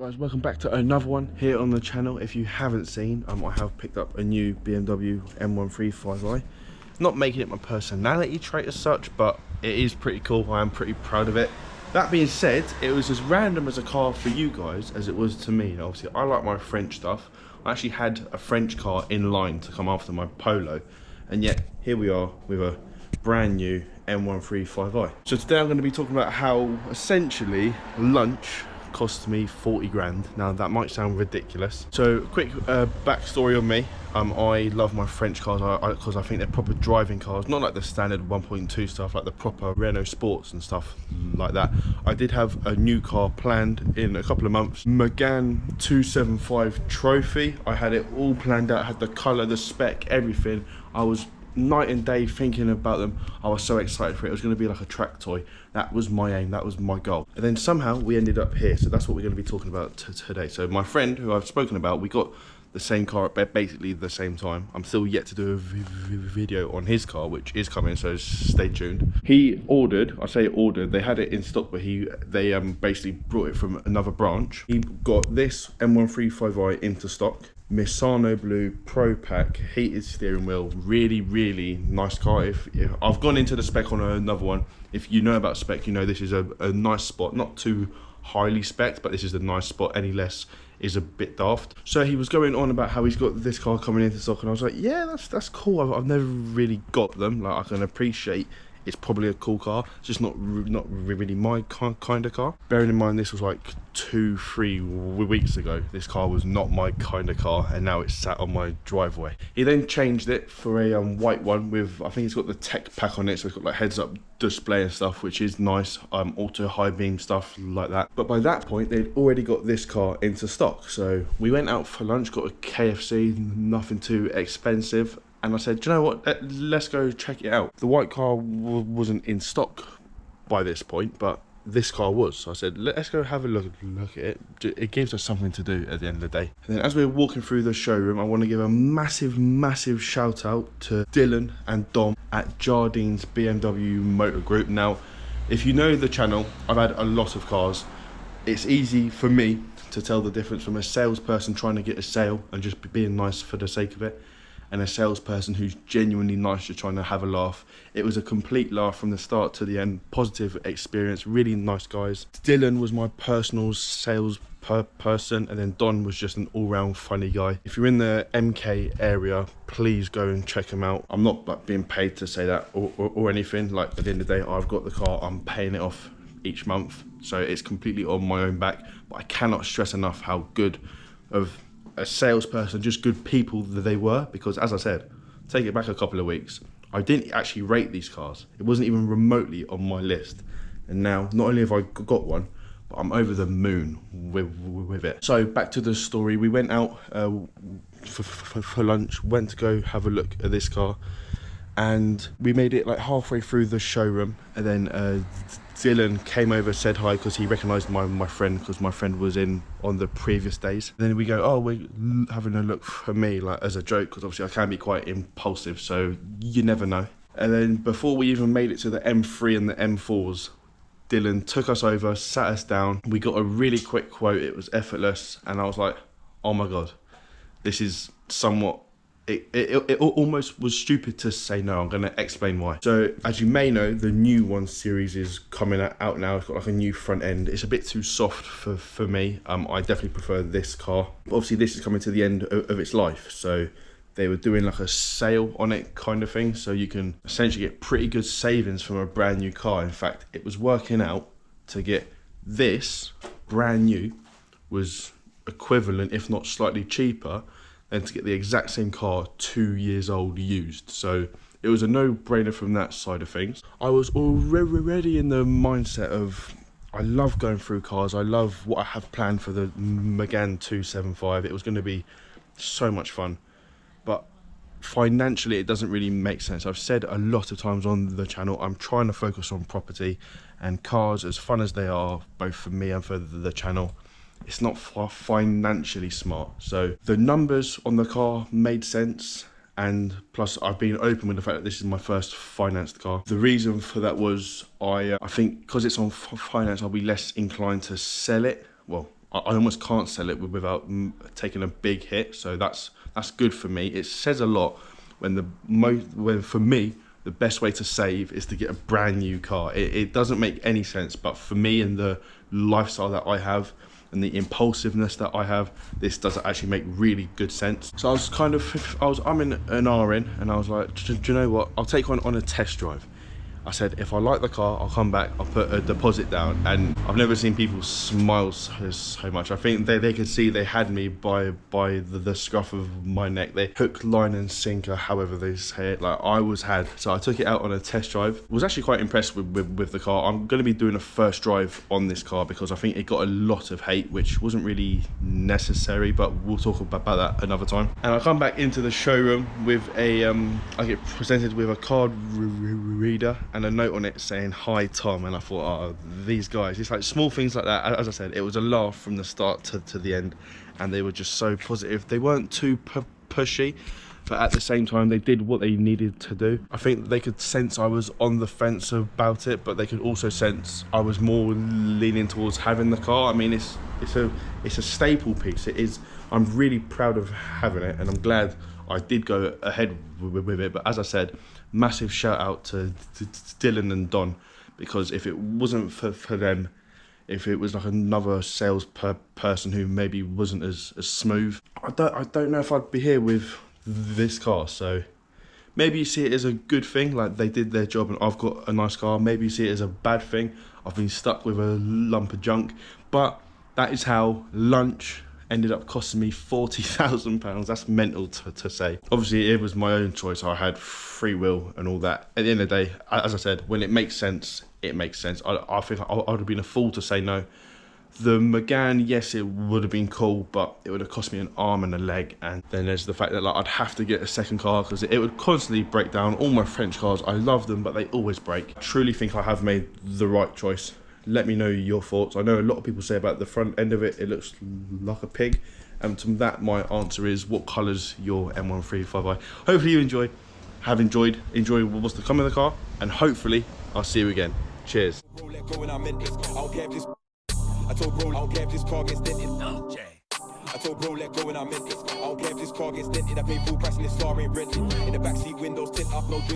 Guys, welcome back to another one here on the channel. If you haven't seen, I have picked up a new BMW M135i. Not making it my personality trait as such, but it is pretty cool. I am pretty proud of it. That being said, it was as random as a car for you guys as it was to me. And obviously, I like my French stuff. I actually had a French car in line to come after my Polo, and yet here we are with a brand new M135i. So today I'm going to be talking about how essentially lunch cost me 40 grand. Now that might sound ridiculous. So quick backstory on me. I love my French cars because I think they're proper driving cars, not like the standard 1.2 stuff, like the proper Renault Sports and stuff like that. I did have a new car planned in a couple of months, Megane 275 Trophy. I had it all planned out, had the colour, the spec, everything. I was night and day thinking about them. I was so excited for it. It was going to be like a track toy. That was my aim, that was my goal. And then somehow we ended up here, so that's what we're going to be talking about today. So my friend who I've spoken about, we got the same car at basically the same time. I'm still yet to do a video on his car, which is coming, so stay tuned. He ordered, I say ordered, they had it in stock, but they basically brought it from another branch. He got this M135i into stock. Misano Blue Pro Pack heated steering wheel, really nice car. If I've gone into the spec on another one, if you know about spec, you know this is a nice spot, not too highly spec'd, but this is a nice spot. Any less is a bit daft. So he was going on about how he's got this car coming into stock, and I was like, yeah, that's cool. I've never really got them. Like, I can appreciate it's probably a cool car, it's just not really my kind of car. Bearing in mind this was like 2-3 weeks ago, this car was not my kind of car, and now it's sat on my driveway. He then changed it for a white one with, I think it's got the tech pack on it, so it's got like heads up display and stuff, which is nice, auto high beam stuff like that. But by that point they'd already got this car into stock, so we went out for lunch, got a KFC, nothing too expensive. And I said, do you know what, let's go check it out. The white car wasn't in stock by this point, but this car was. So I said, let's go have a look at it. It gives us something to do at the end of the day. And then as we were walking through the showroom, I want to give a massive shout out to Dylan and Dom at Jardine's BMW Motor Group. Now, if you know the channel, I've had a lot of cars. It's easy for me to tell the difference from a salesperson trying to get a sale and just being nice for the sake of it, and a salesperson who's genuinely nice, just trying to have a laugh. It was a complete laugh from the start to the end. Positive experience, really nice guys. Dylan was my personal sales person, and then Don was just an all-round funny guy. If you're in the MK area, please go and check him out. I'm not like being paid to say that or anything. Like, at the end of the day, I've got the car, I'm paying it off each month, so it's completely on my own back. But I cannot stress enough how good of a salesperson, just good people that they were, because as I said, take it back a couple of weeks, I didn't actually rate these cars. It wasn't even remotely on my list, and now not only have I got one, but I'm over the moon with it. So back to the story, we went out for lunch, went to go have a look at this car, and we made it like halfway through the showroom, and then Dylan came over, said hi, because he recognised my friend, because my friend was in on the previous days. And then we go, oh, we're having a look for me, like as a joke, because obviously I can be quite impulsive, so you never know. And then before we even made it to the M3 and the M4s, Dylan took us over, sat us down. We got a really quick quote, it was effortless, and I was like, oh my God, this is somewhat, it almost was stupid to say no. I'm going to explain why. So as you may know, the new 1 Series is coming out now. It's got like a new front end. It's a bit too soft for me. I definitely prefer this car. Obviously this is coming to the end of its life, so they were doing like a sale on it kind of thing, so you can essentially get pretty good savings from a brand new car. In fact, it was working out to get this brand new was equivalent, if not slightly cheaper, and to get the exact same car 2 years old used. So it was a no-brainer from that side of things. I was already in the mindset of, I love going through cars, I love what I have planned for the Megane 275. It was going to be so much fun, but financially it doesn't really make sense. I've said a lot of times on the channel, I'm trying to focus on property, and cars, as fun as they are, both for me and for the channel, it's not financially smart. So the numbers on the car made sense, and plus I've been open with the fact that this is my first financed car. The reason for that was I think because it's on finance, I'll be less inclined to sell it. Well, I almost can't sell it without taking a big hit. So that's good for me. It says a lot when for me, the best way to save is to get a brand new car. It doesn't make any sense, but for me and the lifestyle that I have and the impulsiveness that I have, this does actually make really good sense. So I'm in an RN and I was like, do you know what? I'll take one on a test drive. I said, if I like the car, I'll come back, I'll put a deposit down. And I've never seen people smile so much. I think they could see they had me by the scruff of my neck. They hook, line and sinker, however they say it, like I was had. So I took it out on a test drive. Was actually quite impressed with the car. I'm gonna be doing a first drive on this car because I think it got a lot of hate, which wasn't really necessary, but we'll talk about that another time. And I come back into the showroom with I get presented with a card reader and a note on it saying, "Hi Tom," and I thought, oh, these guys, it's like small things like that. As I said, it was a laugh from the start to the end, and they were just so positive. They weren't too pushy, but at the same time they did what they needed to do. I think they could sense I was on the fence about it, but they could also sense I was more leaning towards having the car. I mean, it's a staple piece. It is. I'm really proud of having it, and I'm glad I did go ahead with it. But as I said, massive shout out to Dylan and Don, because if it wasn't for them, if it was like another sales person who maybe wasn't as smooth, I don't know if I'd be here with this car. So maybe you see it as a good thing, like they did their job and I've got a nice car. Maybe you see it as a bad thing, I've been stuck with a lump of junk. But that is how lunch ended up costing me £40,000. That's mental to say. Obviously it was my own choice, I had free will and all that. At the end of the day, as I said, when it makes sense, it makes sense. I think I would have been a fool to say no. The Megane, yes, it would have been cool, but it would have cost me an arm and a leg. And then there's the fact that like I'd have to get a second car because it would constantly break down. All my French cars, I love them, but they always break. I truly think I have made the right choice. Let me know your thoughts. I know a lot of people say about the front end of it, it looks like a pig. And to that, my answer is, what colour's your M135i? Hopefully you enjoy what's to come in the car, and hopefully I'll see you again. Cheers. I told bro, I don't care if this car gets dented. I told bro, let go and I meant this. I don't care if this car gets dented. I pay full price and this car ain't rented. In the backseat windows tint up, no drink.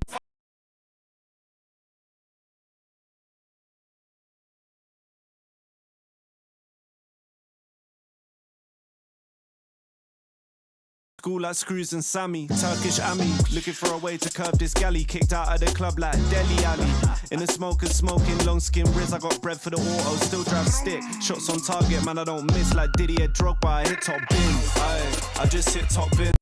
School like Screws and Sammy, Turkish Ami, looking for a way to curb this galley, kicked out of the club like Deli Alley. In the smokers smoking, long skin Riz, I got bread for the auto, still drive stick. Shots on target, man, I don't miss like Didier Drogba, I hit top bin. I just hit top bin.